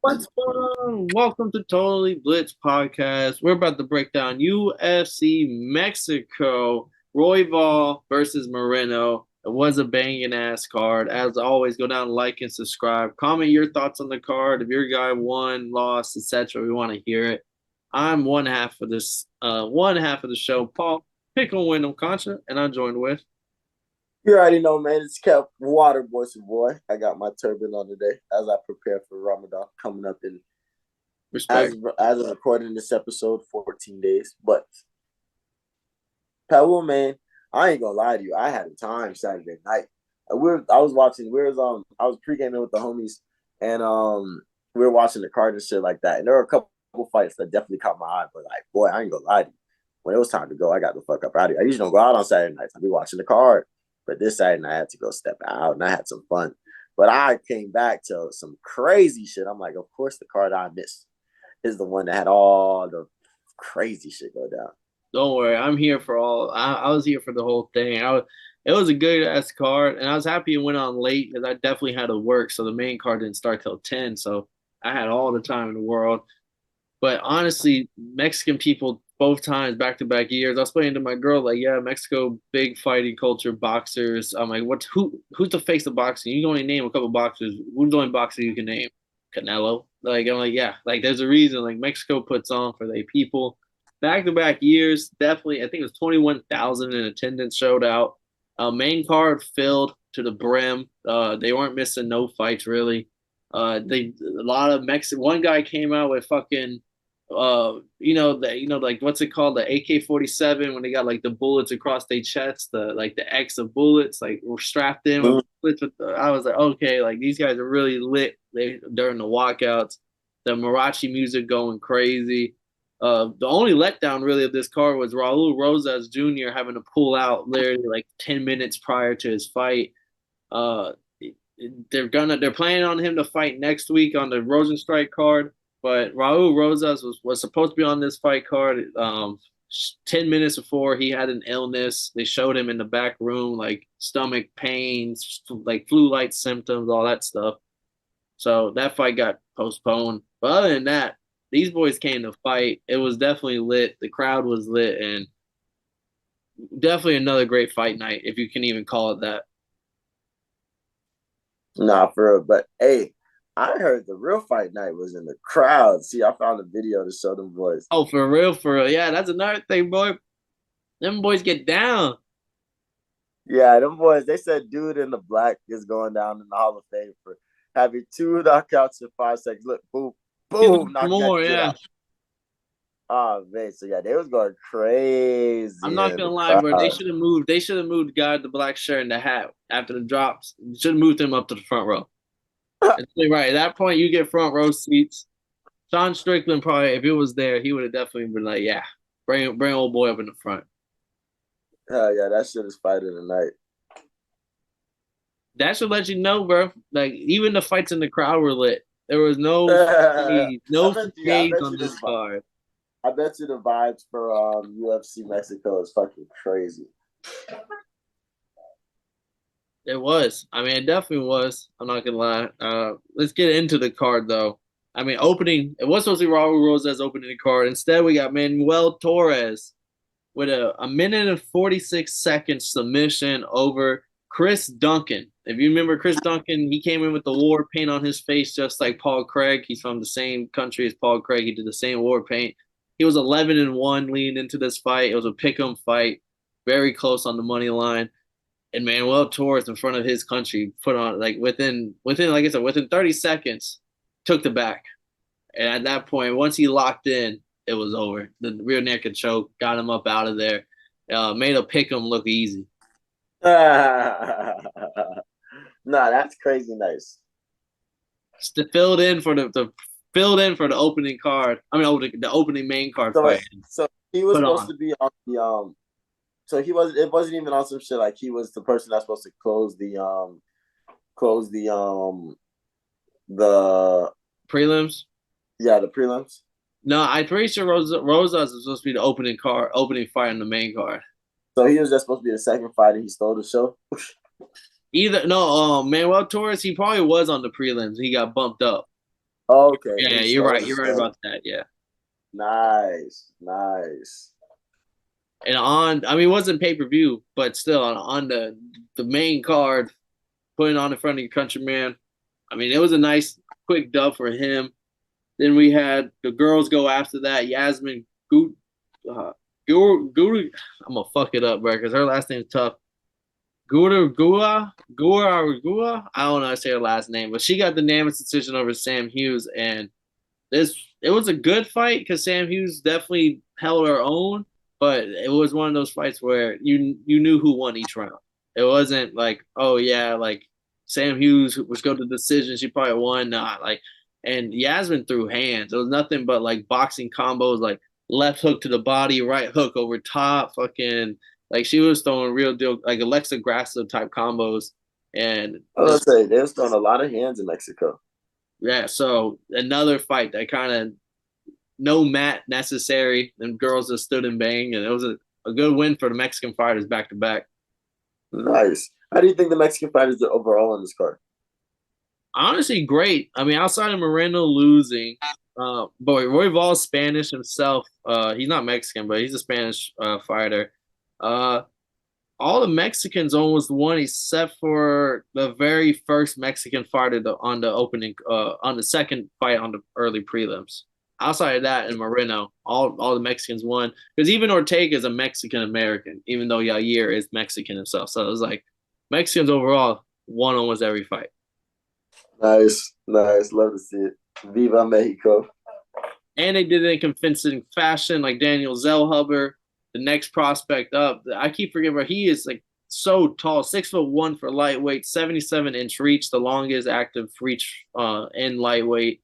What's going on? Welcome to Totally Blitz Podcast. We're about to break down UFC Mexico, Royval versus Moreno. It was a banging ass card. As always, go down, like, and subscribe. Comment your thoughts on the card. If your guy won, lost, etc., we want to hear it. I'm one half of the show, Paul Pickle Wyndham Concha, and I'm joined with You already know, man. It's kept water, boys and boy. I got my turban on today as I prepare for Ramadan coming up in Respect. as of recording this episode, 14 days. But Pebble, man, I ain't gonna lie to you. I had a time Saturday night. I was watching. I was pre-gaming with the homies, and we were watching the card and shit like that. And there were a couple fights that definitely caught my eye. But like, boy, I ain't gonna lie to you. When it was time to go, I got the fuck up out of here. I usually don't go out on Saturday nights. I be watching the card. But this Saturday night, I had to go step out, and I had some fun. But I came back to some crazy shit. I'm like, of course, the card I missed is the one that had all the crazy shit go down. Don't worry, I'm here for all. I was here for the whole thing. It was a good ass card, and I was happy it went on late because I definitely had to work, so the main card didn't start till 10. So I had all the time in the world. But honestly, Mexican people both times back to back years. I was explaining to my girl like, yeah, Mexico big fighting culture, boxers. I'm like, who's the face of boxing? You can only name a couple boxers. Who's the only boxer you can name? Canelo. Like I'm like, yeah, like there's a reason. Like Mexico puts on for their people. Back to back years, definitely. I think it was 21,000 in attendance showed out. Main card filled to the brim. They weren't missing no fights really. They a lot of Mexican. One guy came out with fucking like what's it called, the AK-47 when they got like the bullets across their chest, the like the X of bullets like were strapped in with bullets I was like, okay, like these guys are really lit during the walkouts. The Marachi music going crazy. The only letdown really of this card was Raul Rosas Jr. having to pull out literally like 10 minutes prior to his fight. Uh, they're planning on him to fight next week on the Rosenstrike card, but Raul Rosas was supposed to be on this fight card. 10 minutes before he had an illness, they showed him in the back room like stomach pains, like flu-like symptoms, all that stuff. So that fight got postponed. But other than that, these boys came to fight. It was definitely lit. The crowd was lit, and definitely another great fight night, if you can even call it that. Nah, for real. But hey, I heard the real fight night was in the crowd. See, I found a video to show them boys. Oh, for real, for real. Yeah, that's another thing, boy. Them boys get down. Yeah, them boys. They said dude in the black is going down in the Hall of Fame for having two knockouts in 5 seconds. Look, boom, He's boom, looking for knock that more, shit yeah. out. Oh man, so yeah, they was going crazy I'm not in gonna the lie, bro. They crowd. should have moved. They should have moved the guy with the black shirt and the hat after the drops. Should have moved him up to the front row. Right at that point, you get front row seats. Sean Strickland probably, if it was there, he would have definitely been like, "Yeah, bring old boy up in the front." Hell yeah, that shit is fighting tonight. That should let you know, bro. Like even the fights in the crowd were lit. There was no I no bet you. I shades bet on you this this. card. I bet you the vibes for UFC Mexico is fucking crazy. It was. I mean, it definitely was. I'm not gonna lie. Let's get into the card though. I mean, opening. It was supposed to be Raul Rosas opening the card. Instead, we got Manuel Torres with a minute and 46 second submission over Chris Duncan. If you remember Chris Duncan, he came in with the war paint on his face, just like Paul Craig. He's from the same country as Paul Craig. He did the same war paint. He was 11-1 leading into this fight. It was a pick'em fight, very close on the money line. And Manuel Torres in front of his country put on like within like I said within 30 seconds took the back. And at that point, once he locked in, it was over. The rear naked choke got him up out of there. Made a pick him look easy. Nah, that's crazy nice. Filled in for the filled in for the opening card. I mean, the opening main card So, fight. so he was Put supposed on. to be on the So he was. It wasn't even on some shit like he was the person that's supposed to close the Prelims. yeah, the prelims. No, I'm pretty sure Rosas is supposed to be the opening fight on the main card. So he was just supposed to be the second fight, and he stole the show. Either no, Manuel Torres, he probably was on the prelims. He got bumped up. Okay, Yeah, he you're stole right. the You're right show. about that. Yeah. Nice, nice. And on, I mean, it wasn't pay per view, but still on the main card, putting on in front of your countryman. I mean, it was a nice quick dub for him. Then we had the girls go after that. Yasmin Gut, uh, Guru. I'm gonna fuck it up, bro, because her last name's tough. Gua. I don't know how to say her last name, but she got the unanimous decision over Sam Hughes, and it was a good fight because Sam Hughes definitely held her own, but it was one of those fights where you knew who won each round. It wasn't like, oh yeah, like Sam Hughes was go to decision, she probably won. Not like, and Yasmin threw hands. It was nothing but like boxing combos, like left hook to the body, right hook over top, fucking like she was throwing real deal like Alexa Grasso type combos, and I was gonna say they're throwing a lot of hands in Mexico. yeah. So another fight that kind of no mat necessary. And girls just stood and banged, and it was a good win for the Mexican fighters back to back. Nice. How do you think the Mexican fighters are overall on this card? Honestly, great. I mean, outside of Moreno losing, boy, Royval's Spanish himself. He's not Mexican, but he's a Spanish fighter. Uh, all the Mexicans almost won except for the very first Mexican fighter on the opening on the second fight on the early prelims. Outside of that, and Moreno, all the Mexicans won because even Ortega is a Mexican American, even though Yair is Mexican himself. So it was like Mexicans overall won almost every fight. Nice, nice. Love to see it. Viva Mexico. And they did it in convincing fashion, like Daniel Zellhuber, the next prospect up. I keep forgetting, but he is like so tall, 6'1" for lightweight, 77-inch reach, the longest active reach in lightweight.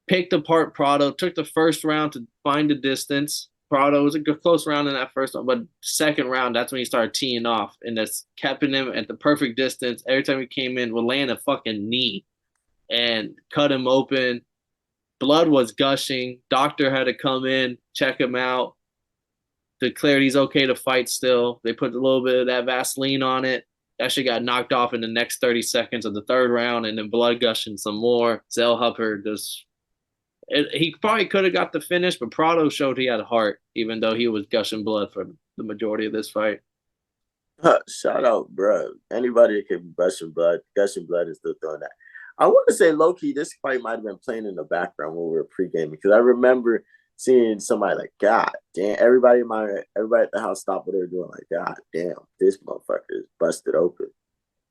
Picked apart Prado, took the first round to find the distance. Prado was a good, close round in that first one, but second round, that's when he started teeing off, and that's keeping him at the perfect distance. Every time he came in, would land a fucking knee and cut him open. Blood was gushing. Doctor had to come in, check him out, declared he's okay to fight still. They put a little bit of that Vaseline on it. That shit got knocked off in the next 30 seconds of the third round, and then blood gushing some more. Zellhuber just he probably could have got the finish, but Prado showed he had a heart, even though he was gushing blood for the majority of this fight. Shout out, bro. Anybody that can gushing blood is still throwing that. I want to say low key, this fight might have been playing in the background when we were pre-gaming because I remember seeing somebody like, God damn, everybody at the house stopped what they were doing. Like, God damn, this motherfucker is busted open.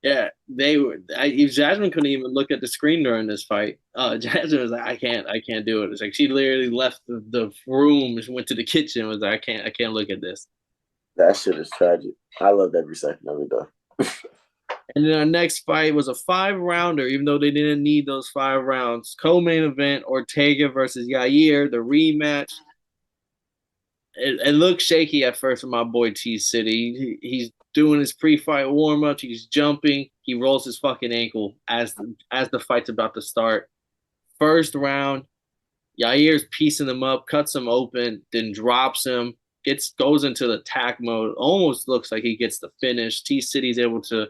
Yeah, they were. Jasmine couldn't even look at the screen during this fight. Jasmine was like, I can't do it." It's like she literally left the room, and went to the kitchen, was like, I can't look at this." That shit is tragic. I loved every second of it though. And then our next fight was a 5-rounder, even though they didn't need those 5 rounds. Co-main event: Ortega versus Yair, the rematch. It looked shaky at first for my boy T City. He's doing his pre-fight warm-up. He's jumping. He rolls his fucking ankle as the fight's about to start. First round, Yair's piecing him up, cuts him open, then drops him. Goes into the attack mode. Almost looks like he gets the finish. T City's able to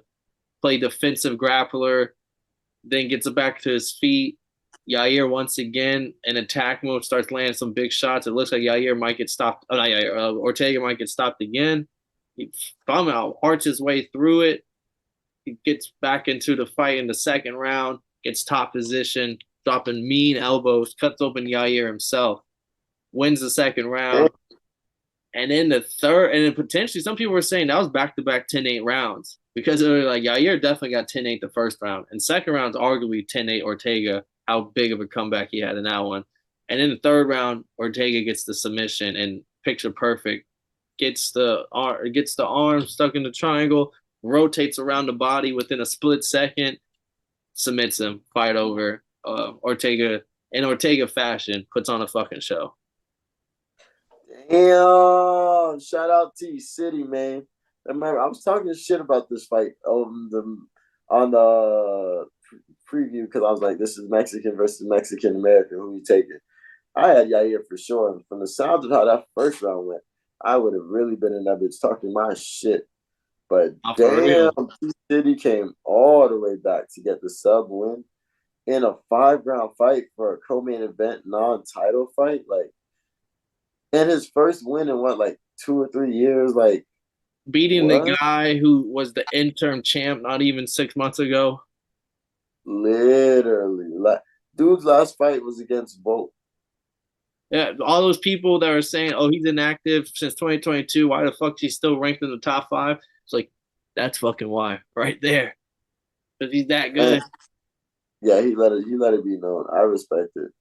play defensive grappler, then gets it back to his feet. Yair once again in attack mode starts landing some big shots. It looks like Yair might get stopped. Oh, not Yair, Ortega might get stopped again. He somehow arches his way through it. He gets back into the fight in the second round, gets top position, dropping mean elbows, cuts open Yair himself, wins the second round. And then the third, and then potentially some people were saying that was back to back 10-8 rounds because it was like Yair definitely got 10-8 the first round. And second round's arguably 10-8 Ortega, how big of a comeback he had in that one. And then the third round, Ortega gets the submission and picture perfect, gets the arm stuck in the triangle, rotates around the body within a split second, submits him, fight over. Ortega in Ortega fashion puts on a fucking show. Damn! Shout out T City, man. I remember I was talking shit about this fight on the preview because I was like, "This is Mexican versus Mexican American. Who you taking?" I had Yair for sure. And from the sounds of how that first round went, I would have really been in that bitch talking my shit. But damn, T City came all the way back to get the sub win in a 5 round fight for a co-main event non-title fight, like, and his first win in what, like 2 or 3 years, like Beating the what? guy who was the interim champ not even 6 months ago. Literally, like, dude's last fight was against Bolt. Yeah, all those people that are saying, "Oh, he's inactive since 2022. Why the fuck he's still ranked in the top five?" It's like that's fucking why, right there, because he's that And good. yeah, he let it be known. I respect it.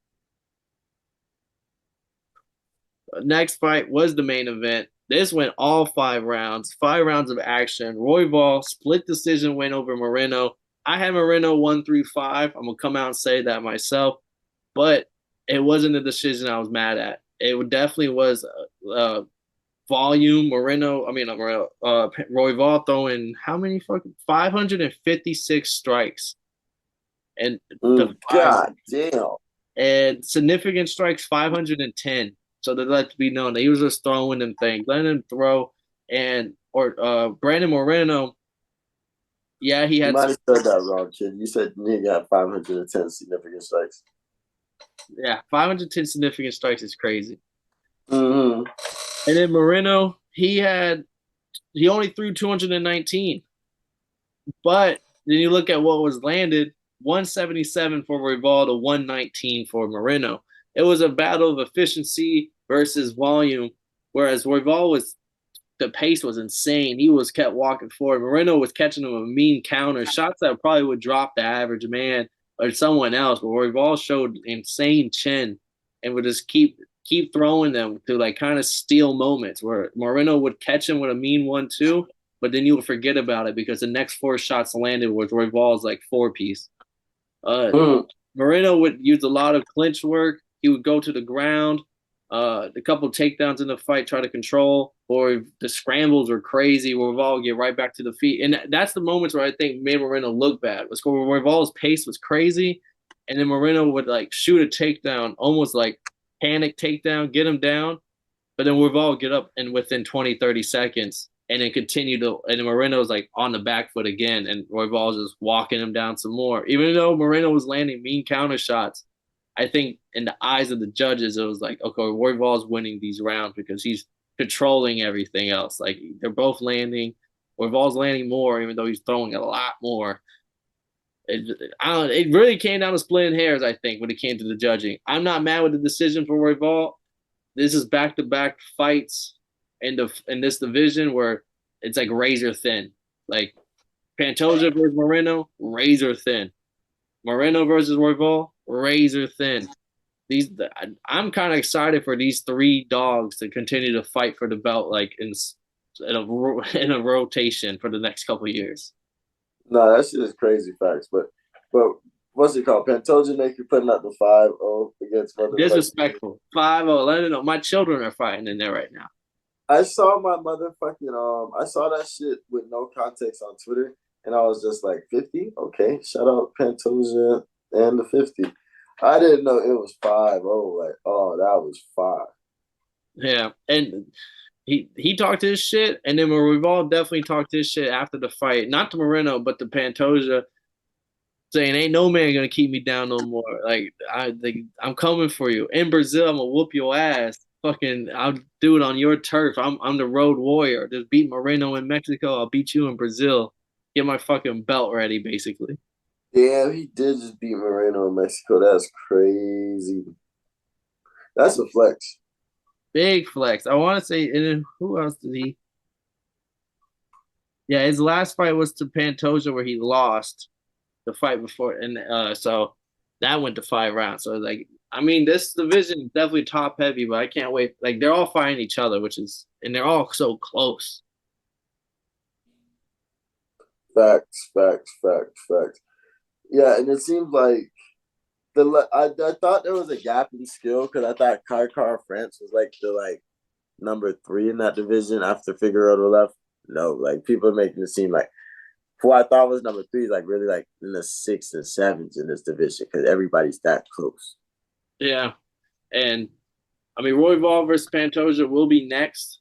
Next fight was the main event. This went all 5 rounds, 5 rounds of action. Royval split decision win over Moreno. I had Moreno 1-5. I'm gonna come out and say that myself, but it wasn't a decision I was mad at. It definitely was volume. Moreno, I mean, Royval throwing how many fucking 556 strikes and five God damn. and significant strikes 510. So that let to be known that he was just throwing them things, letting him throw. And or Brandon Moreno, yeah, he You had might have said that wrong, kid. You said nigga had 510 significant strikes. 510 significant strikes is crazy. Mm-hmm. And then Moreno, he only threw 219. But then you look at what was landed, 177 for Royval to 119 for Moreno. It was a battle of efficiency versus volume, whereas Royval was the pace was insane. He was kept walking forward. Moreno was catching him a mean counter, shots that probably would drop the average man or someone else. But Royval showed insane chin and would just keep throwing them to like kind of steal moments where Moreno would catch him with a mean 1-2, but then you would forget about it because the next 4 shots landed was Royval's like 4-piece. Mm. Moreno would use a lot of clinch work. He would go to the ground. A couple takedowns in the fight, try to control, or the scrambles were crazy. Royval would get right back to the feet, and that's the moments where I think made Moreno look bad. Was where Royval's pace was crazy, and then Moreno would like shoot a takedown, almost like panic takedown, get him down, but then Royval would get up and within 20, 30 seconds, and then continue to, and then Moreno's like on the back foot again, and Royval's just walking him down some more. Even though Moreno was landing mean counter shots, I think in the eyes of the judges, it was like, okay, Royval's winning these rounds because he's controlling everything else. Like they're both landing. Royval's landing more, even though he's throwing a lot more. It really came down to splitting hairs, I think, when it came to the judging. I'm not mad with the decision for Royval. This is back-to-back fights in this division where it's like razor thin. Like Pantoja versus Moreno, razor thin. Moreno versus Royval, razor thin. I'm kind of excited for these 3 dogs to continue to fight for the belt, like in a rotation for the next couple of years. No, that shit is crazy facts. But what's it called? Pantoja make you putting up the 5-0 against motherfucking. Disrespectful. 5-0. Let it know. My children are fighting in there right now. I saw my motherfucking I saw that shit with no context on Twitter, and I was just like 50. Okay, shout out Pantoja and the 50. I didn't know it was 5-0. Like, oh, that was 5. Yeah, and he talked his shit, and then Royval definitely talked his shit after the fight. Not to Moreno, but to Pantoja, saying, "Ain't no man gonna keep me down no more. Like I'm coming for you in Brazil. I'm gonna whoop your ass. Fucking, I'll do it on your turf. I'm the road warrior. Just beat Moreno in Mexico. I'll beat you in Brazil. Get my fucking belt ready, basically." Damn, he did just beat Moreno in Mexico. That's crazy. That's a flex. Big flex. I want to say, and then who else did he? Yeah, his last fight was to Pantoja where he lost the fight before, and so that went to 5 rounds. So like, I mean, this division is definitely top heavy, but I can't wait. Like they're all fighting each other, and they're all so close. Facts. Yeah, and it seems like I thought there was a gap in skill because I thought Kai France was like the number 3 in that division after Figueroa left. No, like people are making it seem like who I thought was number 3 is like really like in the 6s and 7s in this division because everybody's that close. Yeah, and I mean Royval versus Pantoja will be next.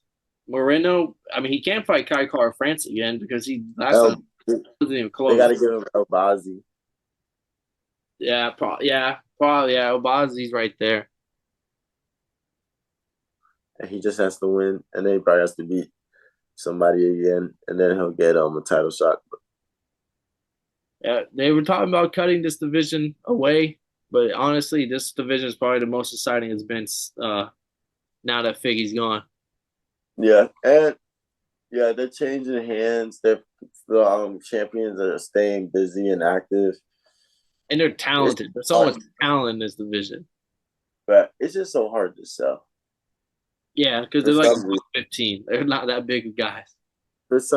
Moreno, I mean he can't fight Kai France again because he last time wasn't even close. They got to give him El Bazi. Probably, yeah. Obazi's right there. And he just has to win, and then he probably has to beat somebody again, and then he'll get a title shot. Yeah, they were talking about cutting this division away, but honestly, this division is probably the most exciting it's been now that Figgy's gone. Yeah, and yeah, they're changing hands. The champions are staying busy and active. And they're It's talented. There's so hard, much talent in this division. but it's just so hard to sell. Yeah, because For they're like some reason, 15. They're not that big of guys. it's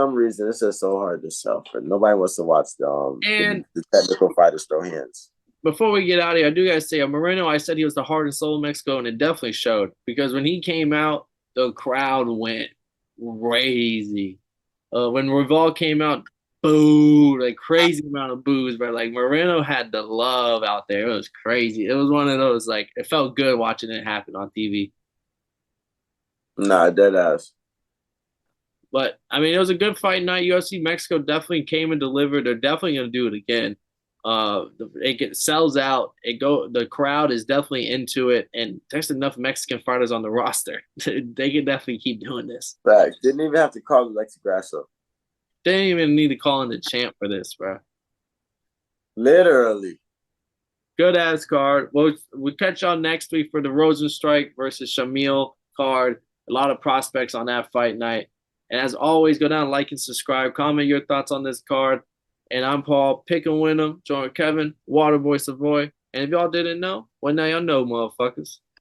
just so hard to sell. For nobody wants to watch And the technical fighters throw hands. before we get out of here, I do gotta say, Moreno, I said he was the heart and soul of Mexico, and it definitely showed because when he came out, the crowd went crazy. When Royval came out, boo, like crazy amount of boos, but like Moreno had the love out there. It was crazy. It was one of those like it felt good watching it happen on TV. Nah, dead ass. But I mean, it was a good fight night. UFC Mexico definitely came and delivered. They're definitely gonna do it again. Sells out. The crowd is definitely into it, and there's enough Mexican fighters on the roster. They can definitely keep doing this. Fact. Didn't even have to call Alexi Grasso. They didn't even need to call in the champ for this, bro. Literally. Good ass card. We'll catch y'all next week for the Rosenstrike versus Shamil card. A lot of prospects on that fight night. And as always, go down, like, and subscribe. Comment your thoughts on this card. And I'm Paul. Pick and win them. Join Kevin, Waterboy Savoy. And if y'all didn't know, well, now y'all know, motherfuckers.